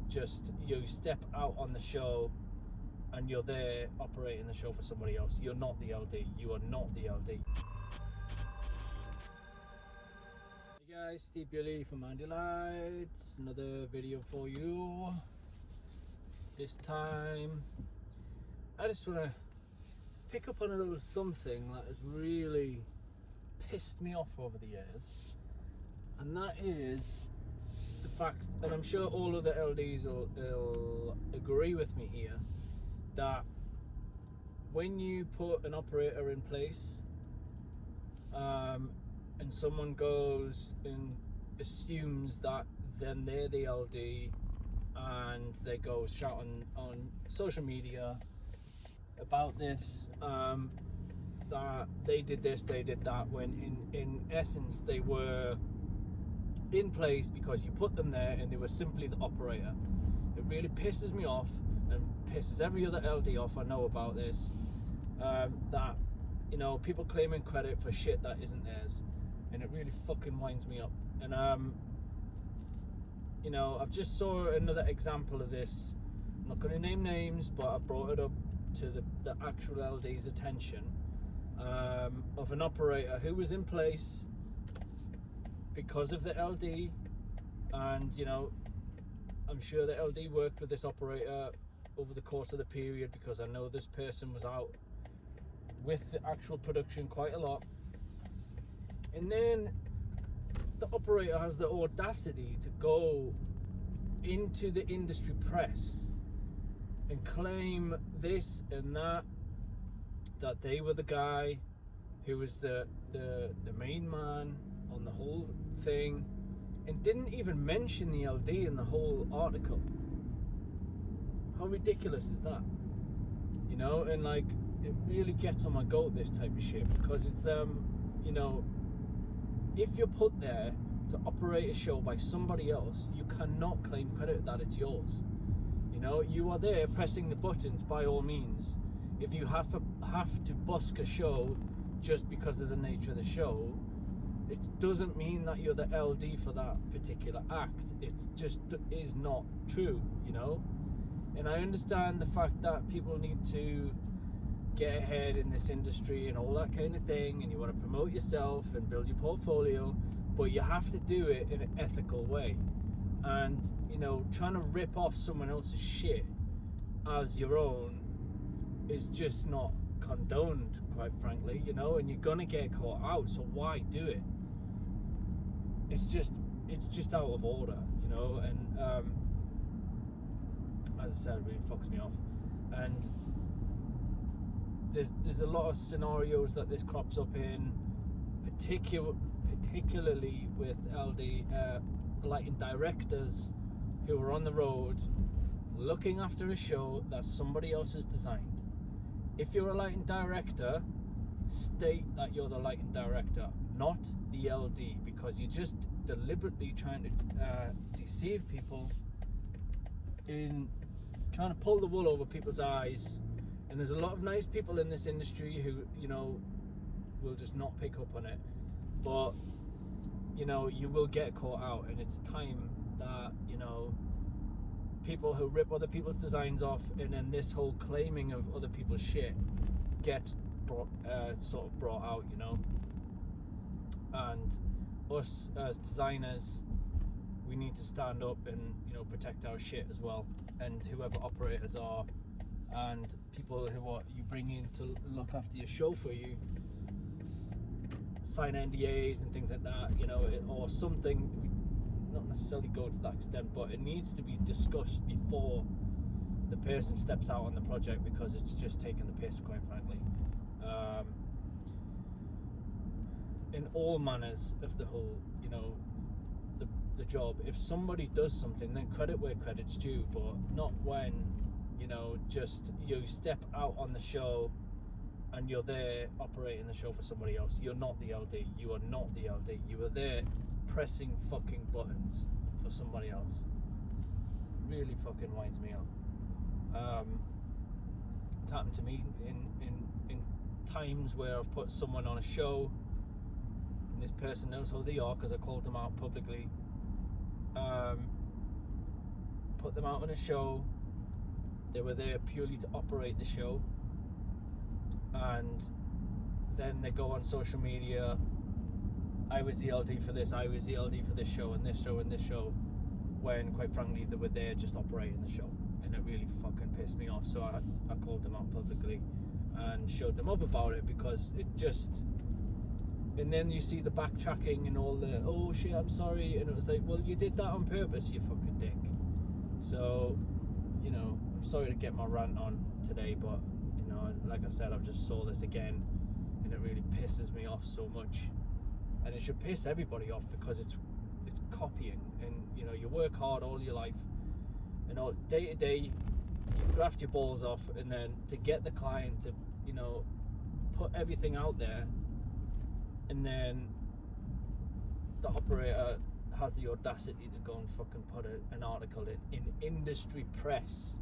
just you step out on the show and you're there operating the show for somebody else. You're not the LD. You are not the LD. Hey guys, Steve Billy from Mandylights. Another video for you. This time, I just want to pick up on a little something that has really pissed me off over the years. And that is the fact, and I'm sure all of the LDs will agree with me here, that when you put an operator in place and someone goes and assumes that then they're the LD and they go shouting on social media about this, that they did this, they did that, when in essence they were in place because you put them there and they were simply the operator. It really pisses me off and pisses every other LD off I know about this, that people claiming credit for shit that isn't theirs, and it really fucking winds me up. And I've just saw another example of this. I'm not going to name names, but I've brought it up to the actual LD's attention, of an operator who was in place because of the LD, and I'm sure the LD worked with this operator over the course of the period, because I know this person was out with the actual production quite a lot. And then the operator has the audacity to go into the industry press and claim this and that they were the guy who was the main man on the whole thing, and didn't even mention the LD in the whole article. How ridiculous is that? And like, it really gets on my goat, this type of shit, because it's if you're put there to operate a show by somebody else, you cannot claim credit that it's yours. You are there pressing the buttons, by all means. If you have to busk a show just because of the nature of the show, it doesn't mean that you're the LD for that particular act. It just is not true, And I understand the fact that people need to get ahead in this industry and all that kind of thing, and you want to promote yourself and build your portfolio, but you have to do it in an ethical way. And, trying to rip off someone else's shit as your own is just not condoned, quite frankly, and you're gonna get caught out, so why do it? It's just out of order, and as I said, it really fucks me off. And there's a lot of scenarios that this crops up in, particularly with LD lighting directors who are on the road looking after a show that somebody else has designed. If you're a lighting director, state that you're the lighting director, not the LD, because you're just deliberately trying to deceive people, in trying to pull the wool over people's eyes. And there's a lot of nice people in this industry who will just not pick up on it, but you will get caught out. And it's time that people who rip other people's designs off, and then this whole claiming of other people's shit gets brought out, and us as designers, we need to stand up and protect our shit as well. And whoever operators are and people who you bring in to look after your show for you, sign NDAs and things like that, or something. Not necessarily go to that extent, but it needs to be discussed before the person steps out on the project, because it's just taking the piss, quite frankly. In all manners of the whole, the job. If somebody does something, then credit where credit's due, but not when, just you step out on the show and you're there operating the show for somebody else. You're not the LD. You are not the LD. You are there pressing fucking buttons for somebody else. It really fucking winds me up. It's happened to me in times where I've put someone on a show, and this person knows who they are because I called them out publicly. put them out on a show. They were there purely to operate the show, and then they go on social media. I was the LD for this, I was the LD for this show and this show and this show, when quite frankly they were there just operating the show, and it really fucking pissed me off. So I called them out publicly and showed them up about it, because it just, and then you see the backtracking and all the, oh shit, I'm sorry, and it was like, well, you did that on purpose, you fucking dick. So, you know, I'm sorry to get my rant on today, but, you know, like I said, I've just saw this again, and it really pisses me off so much. And it should piss everybody off, because it's copying, and you know, you work hard all your life, you know, day to day, you graft your balls off, and then to get the client to, you know, put everything out there, and then the operator has the audacity to go and fucking put an article in industry press,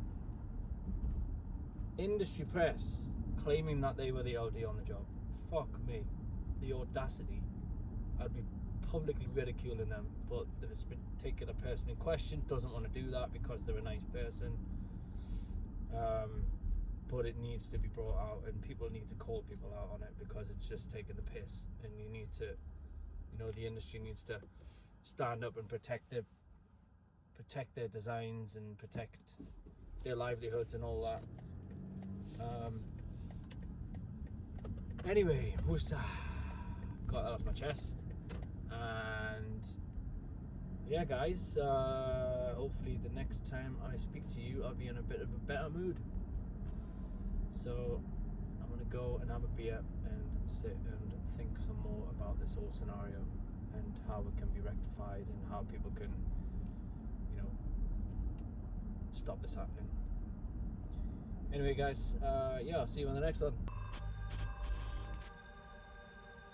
claiming that they were the LD on the job. Fuck me, the audacity. I'd be publicly ridiculing them, but there's been taking a person in question, doesn't want to do that because they're a nice person. But it needs to be brought out, and people need to call people out on it, because it's just taking the piss, and you need to, you know, the industry needs to stand up and protect their designs and protect their livelihoods and all that. Anyway, woosa, got that off my chest. And yeah, guys, hopefully the next time I speak to you, I'll be in a bit of a better mood. So I'm gonna go and have a beer and sit and think some more about this whole scenario, and how it can be rectified, and how people can, you know, stop this happening. Anyway, guys, yeah, I'll see you on the next one.